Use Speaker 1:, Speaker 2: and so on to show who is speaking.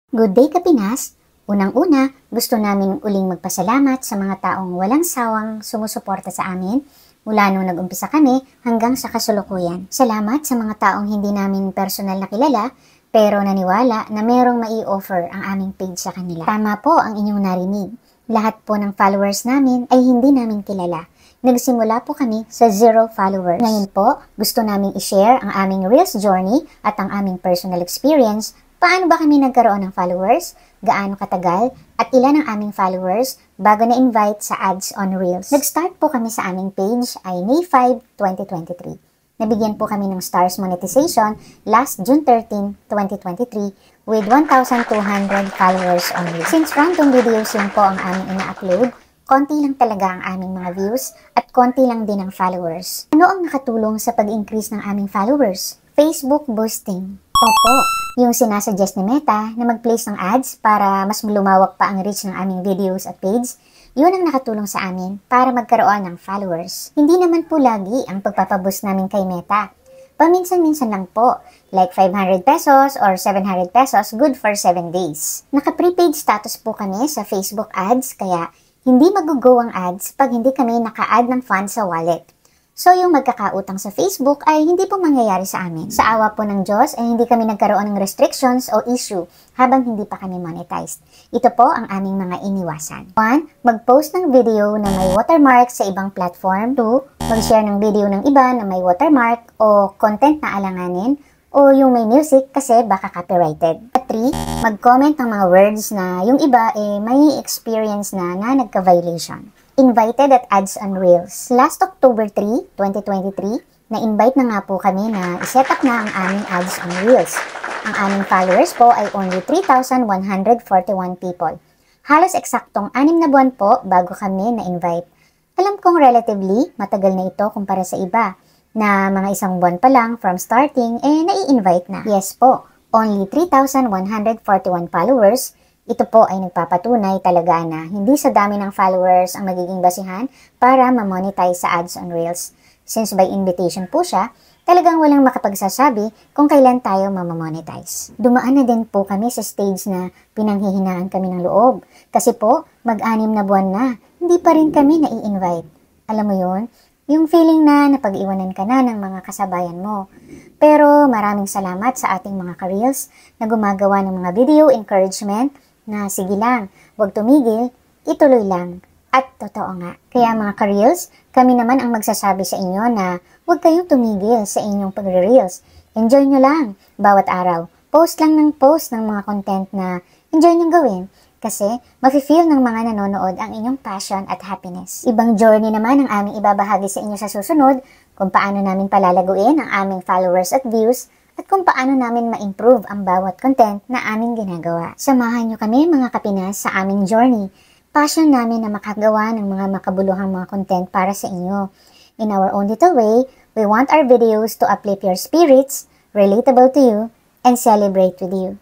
Speaker 1: Good day Kapinas! Unang-una, gusto namin uling magpasalamat sa mga taong walang sawang sumusuporta sa amin mula nung nag-umpisa kami hanggang sa kasalukuyan. Salamat sa mga taong hindi namin personal na kilala pero naniwala na merong mai-offer ang aming page sa kanila. Tama po ang inyong narinig. Lahat po ng followers namin ay hindi namin kilala. Nagsimula po kami sa 0 followers. Ngayon po, gusto naming i-share ang aming Reels journey at ang aming personal experience. Paano ba kami nagkaroon ng followers? Gaano katagal? At ilan ang aming followers bago na-invite sa ads on Reels? Nag-start po kami sa aming page ay May 5, 2023. Nabigyan po kami ng stars monetization last June 13, 2023 with 1,200 followers only. Since random videos yun po ang aming ina-upload, konti lang talaga ang aming mga views at konti lang din ang followers. Ano ang nakatulong sa pag-increase ng aming followers? Facebook boosting. Opo, yung sinasuggest ni Meta na mag-place ng ads para mas lumawak pa ang reach ng aming videos at page, yun ang nakatulong sa amin para magkaroon ng followers. Hindi naman po lagi ang pagpapaboost namin kay Meta. Paminsan-minsan lang po, like 500 pesos or 700 pesos, good for 7 days. Naka-prepaid status po kami sa Facebook ads, kaya hindi mag-go ang ads pag hindi kami naka-add ng funds sa wallet. So, yung magkakautang sa Facebook ay hindi po mangyayari sa amin. Sa awa po ng Diyos ay hindi kami nagkaroon ng restrictions o issue habang hindi pa kami monetized. Ito po ang aming mga iniwasan. 1. Mag-post ng video na may watermark sa ibang platform. 2. Mag-share ng video ng iba na may watermark o content na alanganin o yung may music kasi baka copyrighted. At 3. Mag-comment ng mga words na yung iba may experience na nagka-violation. Invited at ads on Reels. Last October 3, 2023, na-invite na nga po kami na iset up na ang aming ads on Reels. Ang aming followers po ay only 3,141 people. Halos eksaktong 6 na buwan po bago kami na-invite. Alam kong relatively matagal na ito kumpara sa iba, na mga isang buwan pa lang from starting nai-invite na. Yes po, only 3,141 followers. Ito po ay nagpapatunay talaga na hindi sa dami ng followers ang magiging basihan para ma-monetize sa ads on Reels. Since by invitation po siya, talagang walang makapagsasabi kung kailan tayo mamamonetize. Dumaan na din po kami sa stage na pinanghihinaan kami ng loob. Kasi po, mag-6 na buwan na, hindi pa rin kami nai-invite. Alam mo yun? Yung feeling na napag-iwanan ka na ng mga kasabayan mo. Pero maraming salamat sa ating mga ka-Reels na gumagawa ng mga video encouragement na sige lang, huwag tumigil, ituloy lang. At totoo nga. Kaya mga ka-Reels, kami naman ang magsasabi sa inyo na huwag kayong tumigil sa inyong pag-reels. Enjoy nyo lang bawat araw. Post lang ng post ng mga content na enjoy nyo gawin. Kasi mafe-feel ng mga nanonood ang inyong passion at happiness. Ibang journey naman ang aming ibabahagi sa inyo sa susunod kung paano namin palalaguin ang aming followers at views at kung paano namin ma-improve ang bawat content na aming ginagawa. Samahan nyo kami mga Kapinas sa aming journey. Passion namin na makagawa ng mga makabuluhang mga content para sa inyo. In our own little way, we want our videos to uplift your spirits, relatable to you, and celebrate with you.